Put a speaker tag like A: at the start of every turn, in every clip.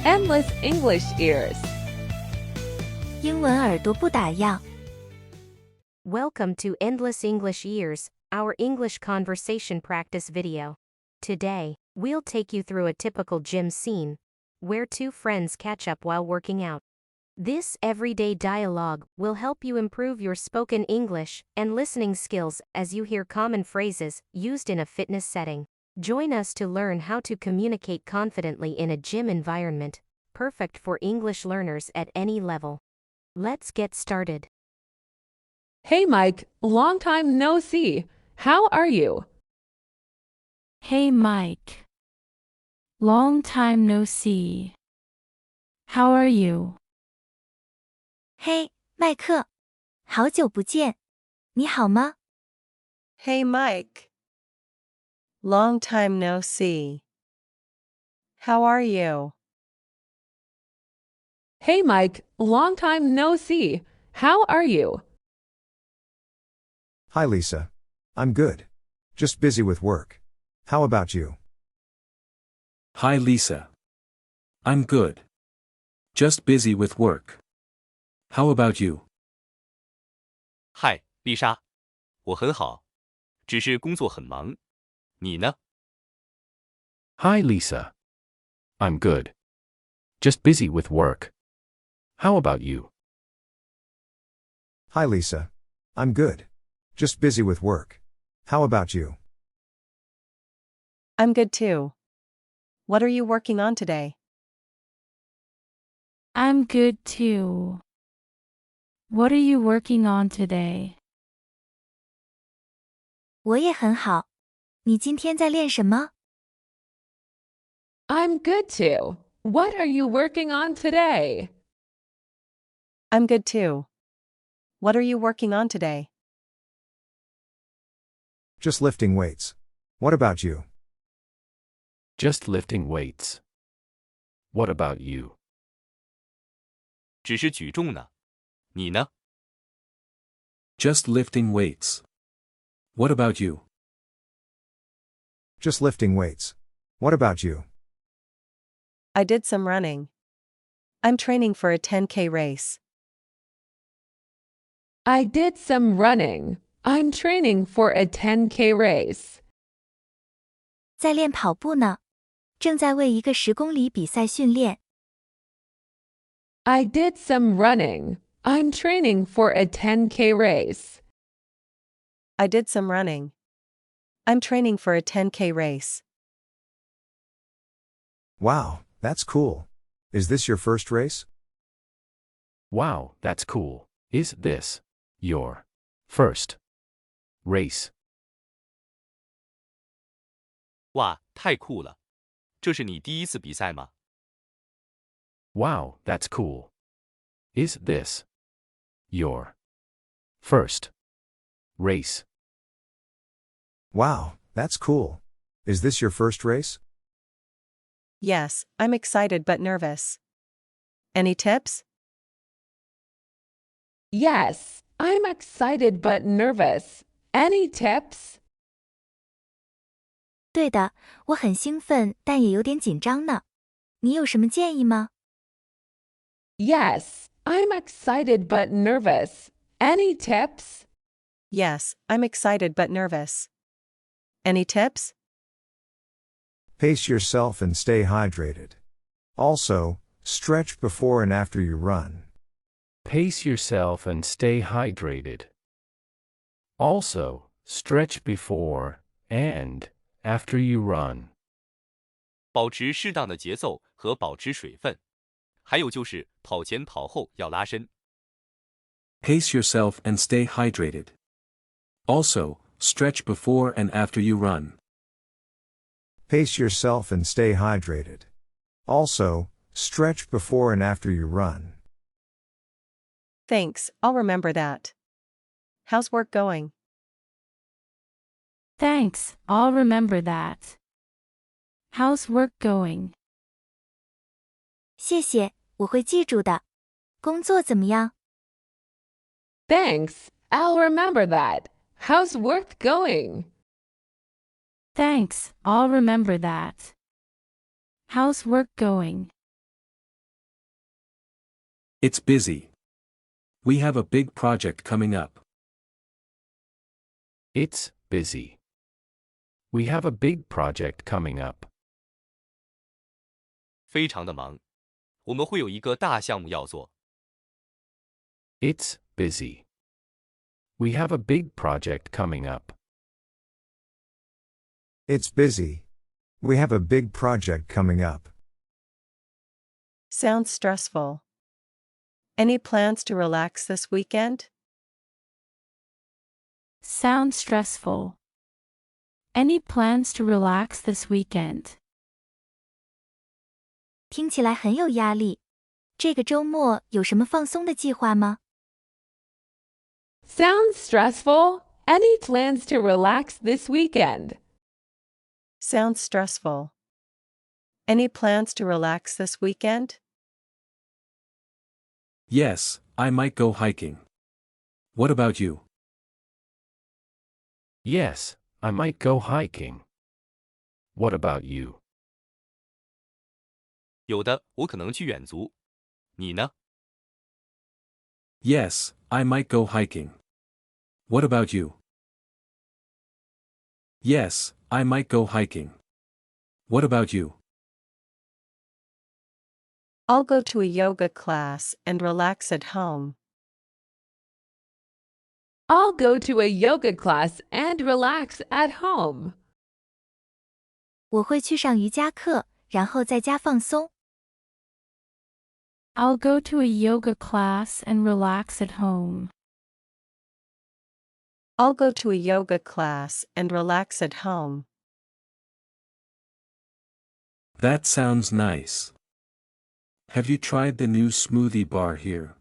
A: Endless English Ears.
B: 英文耳朵不打烊。
C: Welcome to Endless English Ears, our English conversation practice video. Today, we'll take you through a typical gym scene, where two friends catch up while working out. This everyday dialogue will help you improve your spoken English and listening skills as you hear common phrases used in a fitness setting. Join us to learn how to communicate confidently in a gym environment, perfect for English learners at any level. Let's get started.
A: Hey Mike, long time no see. How are you?
D: Hey Mike. Long time no see. How are you?
B: 嘿，麦克，好久不见，你好吗？
E: Hey Mike. Long time no see. How are you?
A: Hey Mike, long time no see. How are you?
F: Hi Lisa. I'm good. Just busy with work. How about you?
G: Hi Lisa. I'm good. Just busy with work. How about you?
H: 嗨，丽莎，我很好，只是工作很忙。你呢？
G: Hi Lisa. I'm good. Just busy with work. How about you?
F: Hi Lisa. I'm good. Just busy with work. How about you?
E: I'm good too. What are you working on today?
D: I'm good too. What are you working on today?
B: 我也很好。你今天在练什么？
A: I'm good too. What are you working on today?
E: I'm good too. What are you working on today?
F: Just lifting weights. What about you?
G: Just lifting weights. What about you?
H: 只是举重呢。你呢？
G: Just lifting weights. What about you?
F: Just lifting weights. What about you?
E: I did some running. I'm training for a 10K race.
A: I did some running. I'm training for a 10K race.
B: 在练跑步呢，正在为一个10公里比赛训练。
A: I did some running. I'm training for a 10K race.
E: I did some running. I'm training for a 10K race.
F: Wow, that's cool. Is this your first race?
G: Wow, that's cool. Is this your first race?
H: 哇，太酷了！这是你第一次比赛吗？
G: Wow, that's cool. Is this your first race?
F: Wow, that's cool. Is this your first race?
E: Yes, I'm excited but nervous. Any tips?
A: Yes, I'm excited but nervous. Any tips?
B: 对的，我很兴奋，但也有点紧张呢。你有什么建议吗？
A: Yes, I'm excited but nervous. Any tips?
E: Yes, I'm excited but nervous. Any tips?
F: Pace yourself and stay hydrated. Also, stretch before and after you run.
G: Pace yourself and stay hydrated. Also, stretch before and after you run.
H: 保持适当的节奏和保持水分。还有就是跑前跑后要拉伸。
G: Pace yourself and stay hydrated. Also, stretch before and after you run.
F: Pace yourself and stay hydrated. Also, stretch before and after you run.
E: Thanks, I'll remember that. How's work going?
D: Thanks, I'll remember that. How's work going?
B: 谢谢，我会记住的。工作怎么样？
A: Thanks, I'll remember that. How's work going?
D: Thanks, I'll remember that. How's work going?
G: It's busy. We have a big project coming up.
I: It's busy. We have a big project coming up.
H: 非常的忙，我们会有一个大项目要做。
I: It's busy. We have a big project coming up.
F: It's busy. We have a big project coming up.
E: Sounds stressful. Any plans to relax this weekend?
D: Sounds stressful. Any plans to relax this weekend?
B: 听起来很有压力。这个周末有什么放松的计划吗？
A: Sounds stressful. Any plans to relax this weekend?
E: Sounds stressful. Any plans to relax this weekend?
G: Yes, I might go hiking. What about you?
I: Yes, I might go hiking. What about you?
H: 有的，我可能去远足。你呢？
G: Yes, I might go hiking. What about you? Yes, I might go hiking. What about you?
E: I'll go to a yoga class and relax at home.
A: I'll go to a yoga class and relax at home.
B: 我会去上瑜伽课，然后在家放松。
D: I'll go to a yoga class and relax at home.
E: I'll go to a yoga class and relax at home.
G: That sounds nice. Have you tried the new smoothie bar here?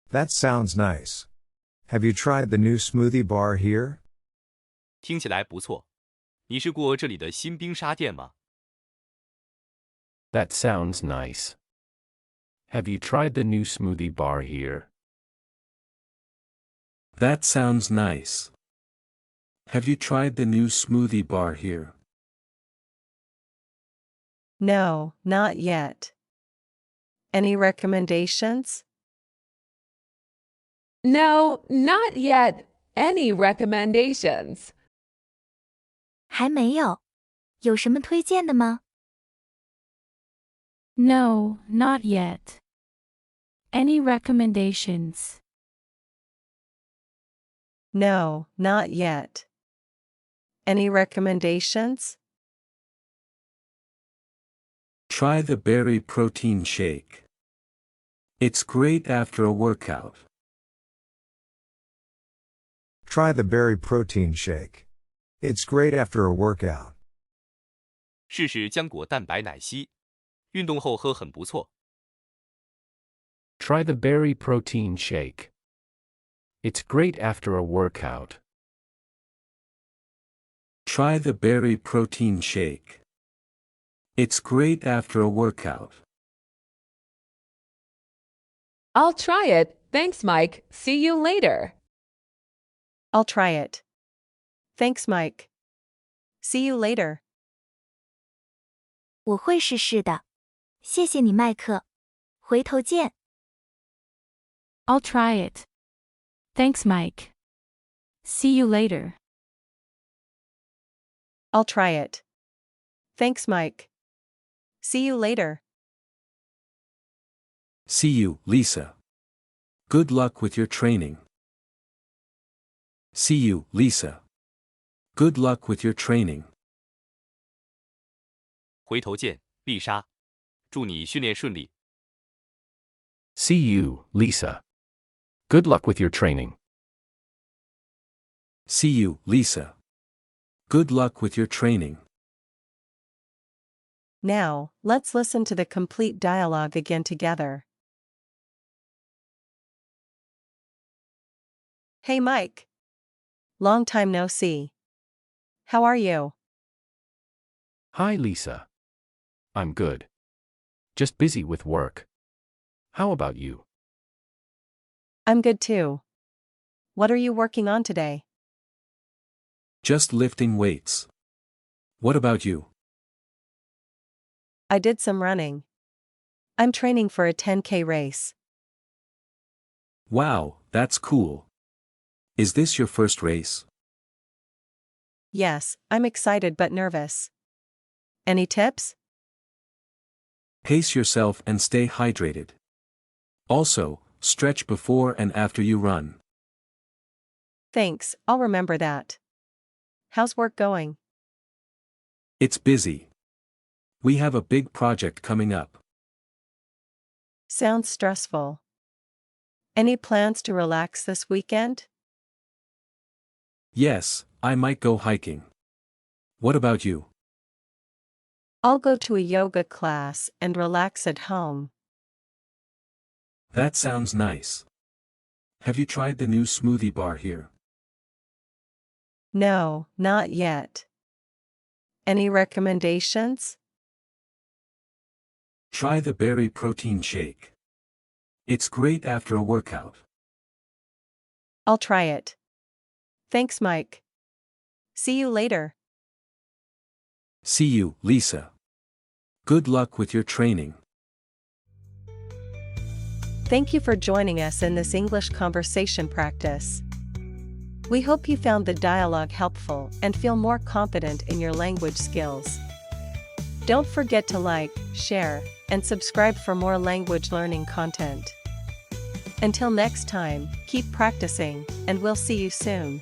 F: That sounds nice. Have you tried the new smoothie bar here?
H: 听起来不错。你试过这里的新冰沙店吗？
I: That sounds nice. Have you tried the new smoothie bar here?
G: That sounds nice. Have you tried the new smoothie bar here?
E: No, not yet. Any recommendations?
A: No, not yet. Any recommendations?
B: 还没有。有什么推荐的吗？
D: No, not yet. Any recommendations?
E: No, not yet. Any recommendations?
G: Try the berry protein shake. It's great after a workout.
F: Try the berry protein shake. It's great after a workout.
H: 试试浆果蛋白奶昔，运动后喝很不错。
I: Try the berry protein shake. It's great after a workout.
G: Try the berry protein shake. It's great after a workout.
A: I'll try it. Thanks, Mike. See you later.
E: I'll try it. Thanks, Mike. See you later.
B: 我会试试的。谢谢你，麦克。回头见。
D: I'll try it. Thanks, Mike. See you later.
E: I'll try it. Thanks, Mike. See you later.
G: See you, Lisa. Good luck with your training. See you, Lisa. Good luck with your training.
H: 回头见，丽莎。祝你训练顺利。
I: See you, Lisa. Good luck with your training.
G: See you, Lisa. Good luck with your training.
E: Now, let's listen to the complete dialogue again together. Hey Mike. Long time no see. How are you?
I: Hi, Lisa. I'm good. Just busy with work. How about you?
E: I'm good too. What are you working on today?
G: Just lifting weights. What about you?
E: I did some running. I'm training for a 10K race.
G: Wow, that's cool. Is this your first race?
E: Yes, I'm excited but nervous. Any tips?
G: Pace yourself and stay hydrated. Also, stretch before and after you run.
E: Thanks, I'll remember that. How's work going?
G: It's busy. We have a big project coming up.
E: Sounds stressful. Any plans to relax this weekend?
G: Yes, I might go hiking. What about you?
E: I'll go to a yoga class and relax at home.
G: That sounds nice. Have you tried the new smoothie bar here?
E: No, not yet. Any recommendations?
G: Try the berry protein shake. It's great after a workout.
E: I'll try it. Thanks, Mike. See you later.
G: See you, Lisa. Good luck with your training.
E: Thank you for joining us in this English conversation practice. We hope you found the dialogue helpful and feel more confident in your language skills. Don't forget to like, share, and subscribe for more language learning content. Until next time, keep practicing, and we'll see you soon.